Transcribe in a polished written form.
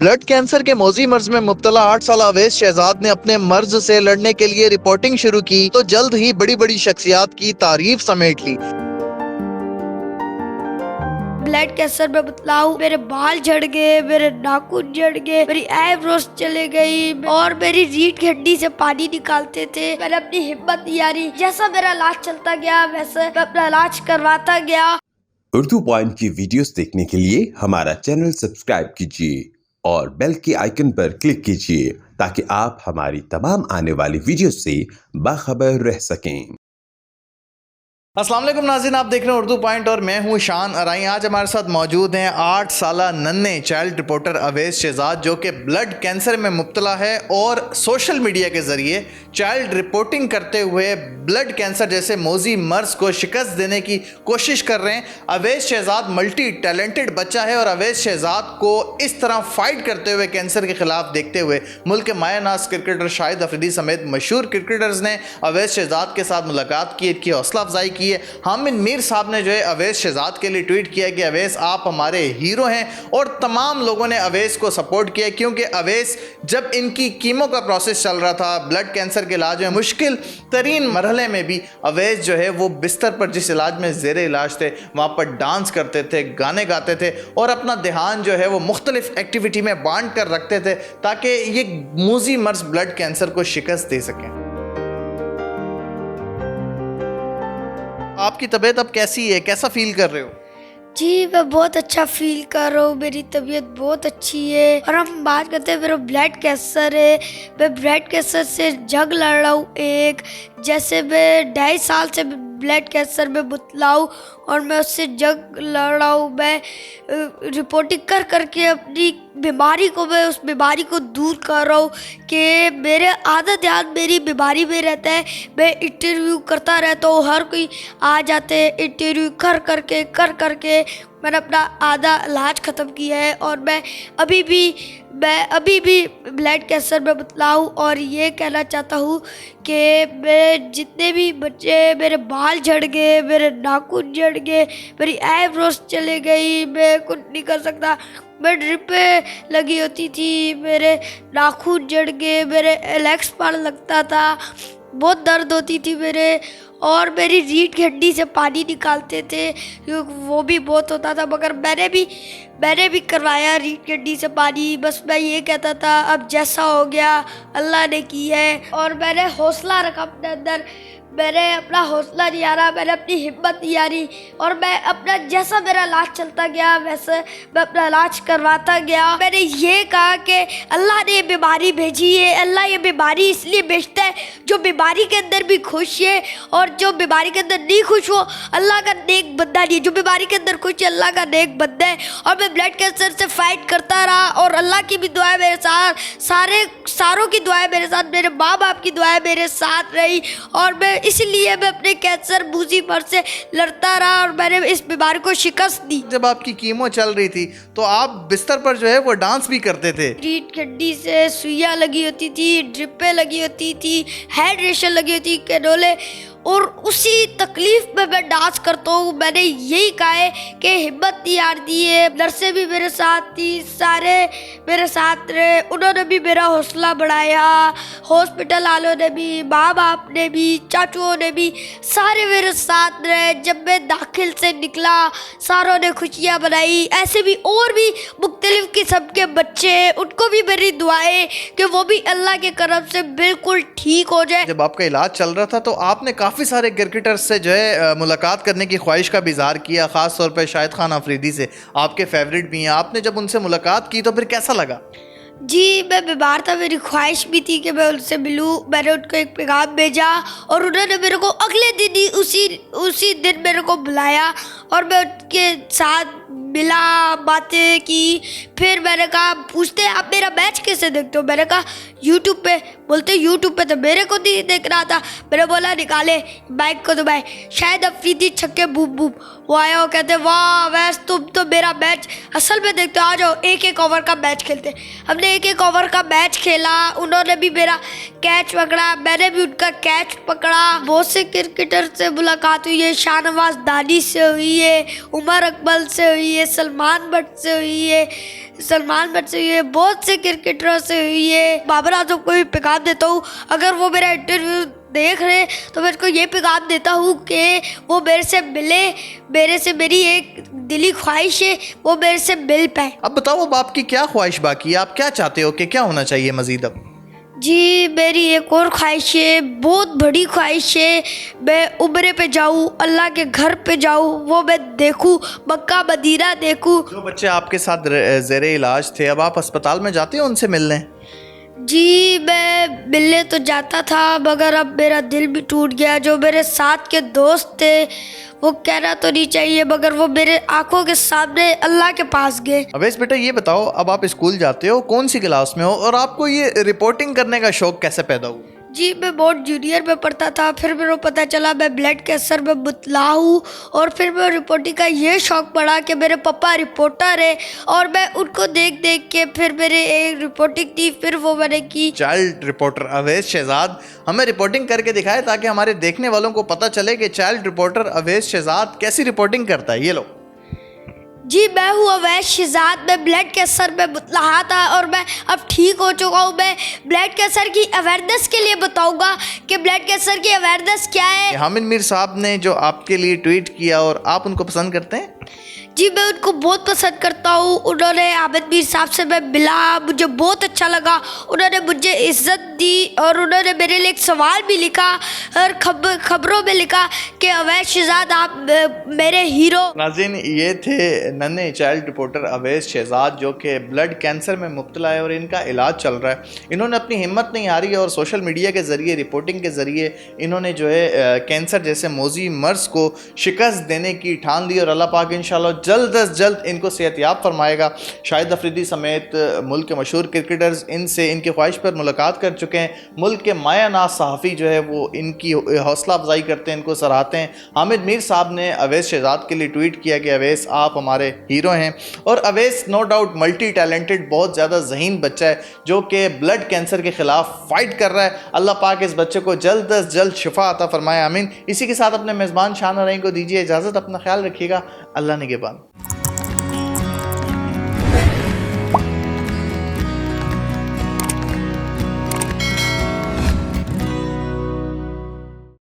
Blood cancer के मौजी मर्ज में मुब्तला 8 साल अवैस शहजाद ने अपने मर्ज से लड़ने के लिए रिपोर्टिंग शुरू की तो जल्द ही बड़ी बड़ी शख्सियात की तारीफ समेट ली। ब्लड कैंसर में बतलाऊं, मेरे बाल झड़ गए, मेरे नाखून झड़ गए, मेरी आईब्रोज चले गई और मेरी रीढ़ की हड्डी से पानी निकालते थे। मैंने अपनी हिम्मत नहीं हारी। जैसा मेरा इलाज चलता गया वैसे मैं अपना इलाज करवाता गया। उर्दू पॉइंट की वीडियोस देखने के लिए हमारा चैनल सब्सक्राइब कीजिए और बेल के आइकन पर क्लिक कीजिए ताकि आप हमारी तमाम आने वाली वीडियोस से बाखबर रह सकें। अस्सलाम वालेकुम नाज़रीन, आप देख रहे हैं उर्दू पॉइंट और मैं हूं शान अराई। आज हमारे साथ मौजूद हैं 8 साला नन्हे चाइल्ड रिपोर्टर अवैस शहजाद जो कि ब्लड कैंसर में मुब्तला है और सोशल मीडिया के ज़रिए चाइल्ड रिपोर्टिंग करते हुए ब्लड कैंसर जैसे मौजी मर्ज को शिकस्त देने की कोशिश कर रहे हैं। अवैस शहजाद मल्टी टैलेंटेड बच्चा है और अवैस शहजाद को इस तरह फाइट करते हुए कैंसर के खिलाफ देखते हुए मुल्क के माया नाज क्रिकेटर शाहिद अफरीदी समेत मशहूर क्रिकेटर्स ने अवैस शहजाद के साथ मुलाकात की, इनकी हौसला अफजाई की। हामिद मीर साहब ने जो है अवैस शहजाद के लिए ट्वीट किया कि अवैस आप हमारे हीरो हैं और तमाम लोगों ने अवैस को सपोर्ट किया क्योंकि अवैस जब इनकी कीमो का प्रोसेस चल रहा था, ब्लड कैंसर के इलाज में मुश्किल तरीन मरहले में भी अवैस जो है वो बिस्तर पर जिस इलाज में ज़ेरे इलाज थे वहाँ पर डांस करते थे, गाने गाते थे और अपना ध्यान जो है वो मुख्तलिफ एक्टिविटी में बांट कर रखते थे ताकि ये मौजी मर्ज ब्लड कैंसर को शिकस्त दे सकें। आपकी तबीयत अब कैसी है, कैसा फील कर रहे हो? जी मैं बहुत अच्छा फील कर रहा हूँ, मेरी तबीयत बहुत अच्छी है। और हम बात करते हैं, मेरा ब्लड कैंसर है। मैं ब्लड कैंसर से जंग लड़ रहा हूँ। एक जैसे मैं 2.5 साल से ब्लड कैंसर में मुब्तला हूँ और मैं उससे जंग लड़ रहा हूँ। मैं रिपोर्टिंग कर करके अपनी बीमारी को, मैं उस बीमारी को दूर कर रहा हूँ कि मेरे आधा ध्यान मेरी बीमारी में रहता है। मैं इंटरव्यू करता रहता हूँ, हर कोई आ जाते हैं। इंटरव्यू कर करके मैंने अपना आधा इलाज ख़त्म किया है और मैं अभी भी ब्लड कैंसर में मुब्तला हूँ। और ये कहना चाहता हूँ कि मैं जितने भी बच्चे, मेरे बाल झड़ गए, मेरे नाखून झड़ गए, मेरी आईब्रोज चले गई, मैं कुछ नहीं कर सकता। मैं ड्रिप पे लगी होती थी, मेरे नाखून झड़ गए, मेरे एलेक्स पर लगता था, बहुत दर्द होती थी मेरे, और मेरी रीढ़ की हड्डी से पानी निकालते थे, वो भी बहुत होता था। मगर मैंने भी करवाया रीढ़ की हड्डी से पानी। बस मैं ये कहता था अब जैसा हो गया अल्लाह ने किया है। और मैंने हौसला रखा अपने अंदर, मैंने अपना हौसला नहीं हारा, मैंने अपनी हिम्मत नहीं हारी और मैं अपना जैसा मेरा इलाज चलता गया वैसे मैं अपना इलाज करवाता गया। मैंने ये कहा कि अल्लाह ने ये बीमारी भेजी है, अल्लाह ये बीमारी इसलिए भेजता है जो बीमारी के अंदर भी खुश है और जो बीमारी के अंदर नहीं खुश हो अल्लाह का नेक बंदा नहीं है। जो बीमारी के अंदर खुश है अल्लाह का नेक बंदा है। और मैं ब्लड कैंसर से फाइट करता रहा और अल्लाह की भी दुआ मेरे साथ, सारों की दुआ मेरे साथ, मेरे माँ बाप की दुआ मेरे साथ रही और मैं इसलिए मैं अपने कैंसर मौजी मर्ज से लड़ता रहा और मैंने इस बीमारी को शिकस्त दी। जब आपकी कीमो चल रही थी तो आप बिस्तर पर जो है वो डांस भी करते थे। रीढ़ की हड्डी से सुइयाँ लगी होती थी, ड्रिपें लगी होती थी, हाइड्रेशन लगी होती, कैनोले, और उसी तकलीफ में मैं डांस करता हूँ। मैंने यही कहा है कि हिम्मत नहीं हारती है। नर्सें भी मेरे साथ थी, सारे मेरे साथ रहे, उन्होंने भी मेरा हौसला बढ़ाया। हॉस्पिटल वालों ने भी, माँ बाप ने भी, चाचुओं ने भी, सारे मेरे साथ रहे। जब मैं दाखिल से निकला सारों ने खुशियाँ बनाई। ऐसे भी और भी मुख्तलिफ किस्म के बच्चे हैं, उनको भी मेरी दुआएं कि वो भी अल्लाह के करम से बिल्कुल ठीक हो जाए। जब आपका इलाज चल रहा था तो आपने काफ़ी सारे क्रिकेटर्स से जो है मुलाकात करने की ख्वाहिश का भी इज़हार किया, ख़ास तौर पर शाहिद खान अफरीदी से, आपके फेवरेट भी हैं। आपने जब उनसे मुलाकात की तो फिर कैसा लगा? जी मैं बीमार था, मेरी ख्वाहिश भी थी कि मैं उनसे मिलूं। मैंने उनको एक पैगाम भेजा और उन्होंने मेरे को अगले दिन ही उसी दिन मेरे को बुलाया और मैं उनके साथ मिला, बातें की। फिर मैंने कहा पूछते आप मेरा मैच कैसे देखते हो? मैंने कहा यूट्यूब पे। बोलते यूट्यूब पे तो मेरे को नहीं देख रहा था। मैंने बोला निकाले बाइक को दबाए, शायद अफरीदी छक्के बूम बूम, वो आया, वो कहते वाह वैस तुम तो मेरा मैच असल में देखते हो, आ जाओ एक ओवर का मैच खेलते। हमने एक ओवर का मैच खेला, उन्होंने भी मेरा कैच पकड़ा, मैंने भी उनका कैच पकड़ा। बहुत से क्रिकेटर से मुलाकात हुई है, शाहनवाज दानी से हुई है, उमर अकमल से हुई है, सलमान भट्ट से हुई है, बहुत से क्रिकेटरों से हुई है। बाबर आजम को भी पैगाम देता हूँ, अगर वो मेरा इंटरव्यू देख रहे तो मैं इसको ये पैगाम देता हूँ कि वो मेरे से मिले, मेरे से मेरी एक दिली ख्वाहिश है वो मेरे से मिल पाए। अब बताओ, अब आपकी क्या ख्वाहिश बाकी है? आप क्या चाहते हो कि क्या होना चाहिए मजीद? अब जी मेरी एक और ख्वाहिश है, बहुत बड़ी ख्वाहिश है, मैं उम्रे पे जाऊँ, अल्लाह के घर पे जाऊँ, वो मैं देखूँ, मक्का मदीना देखूँ। जो बच्चे आपके साथ ज़ेरे इलाज थे, अब आप अस्पताल में जाते हो उनसे मिलने? जी मैं मिलने तो जाता था, मगर अब मेरा दिल भी टूट गया। जो मेरे साथ के दोस्त थे वो कहना तो नहीं चाहिए, मगर वो मेरे आंखों के सामने अल्लाह के पास गए। अवैस बेटा, ये बताओ, अब आप स्कूल जाते हो, कौन सी क्लास में हो, और आपको ये रिपोर्टिंग करने का शौक कैसे पैदा हुआ? जी मैं बहुत जूनियर में पढ़ता था, फिर मेरे को पता चला मैं ब्लड कैंसर में मुबतला हूँ, और फिर मैं रिपोर्टिंग का ये शौक़ पड़ा कि मेरे पापा रिपोर्टर है, और मैं उनको देख देख के फिर मेरे एक रिपोर्टिंग थी, फिर वो मैंने की। चाइल्ड रिपोर्टर अवैस शहजाद हमें रिपोर्टिंग करके दिखाए ताकि हमारे देखने वालों को पता चले कि चाइल्ड रिपोर्टर अवैस शहजाद कैसी रिपोर्टिंग करता है। ये लो जी मैं हूँ अवैस शहजाद, मैं ब्लड कैंसर में मुबतला था और मैं अब ठीक हो चुका हूँ। मैं ब्लड कैंसर की अवेयरनेस के लिए बताऊँगा कि ब्लड कैंसर की अवेयरनेस क्या है। हामिद मीर साहब ने जो आपके लिए ट्वीट किया, और आप उनको पसंद करते हैं? जी मैं उनको बहुत पसंद करता हूँ। उन्होंने हामिद मीर साहब से मैं मिला, मुझे बहुत अच्छा लगा, उन्होंने मुझे इज्जत दी, और उन्होंने मेरे लिए एक सवाल भी लिखा और खबरों में लिखा कि अवैस शहजाद आप मेरे हीरो। नाज़रीन, ये थे नन्हे चाइल्ड रिपोर्टर अवैस शहजाद जो कि ब्लड कैंसर में मुब्तला है और इनका इलाज चल रहा है। इन्होंने अपनी हिम्मत नहीं हारी और सोशल मीडिया के ज़रिए, रिपोर्टिंग के ज़रिए इन्होंने जो है कैंसर जैसे मौजी मर्ज़ को शिकस्त देने की ठान ली, और अल्लाह पाक इंशाल्लाह जल्द अज जल्द इनको सेहतयाब फरमाएगा। शाहिद अफरीदी समेत मुल्क के मशहूर क्रिकेटर्स इनसे इनकी ख्वाहिश पर मुलाकात कर चुके हैं। मुल्क के मायानाज सहाफ़ी जो है वो इनकी हौसला अफजाई करते हैं, इनको सराहते हैं। हामिद मीर साहब ने अवैस शहजाद के लिए ट्वीट किया कि अवैस आप हमारे हीरो हैं, और Awais no doubt multi talented, बहुत ज़्यादा ज़हीन बच्चा है जो कि ब्लड कैंसर के ख़िलाफ़ फ़ाइट कर रहा है। अल्लाह पाक इस बच्चे को जल्द अज जल्द शिफा अता फरमाए, आमीन। इसी के साथ अपने मेज़बान शान और रईं को दीजिए इजाज़त, अपना ख्याल रखिएगा, अल्लाह निगहबान।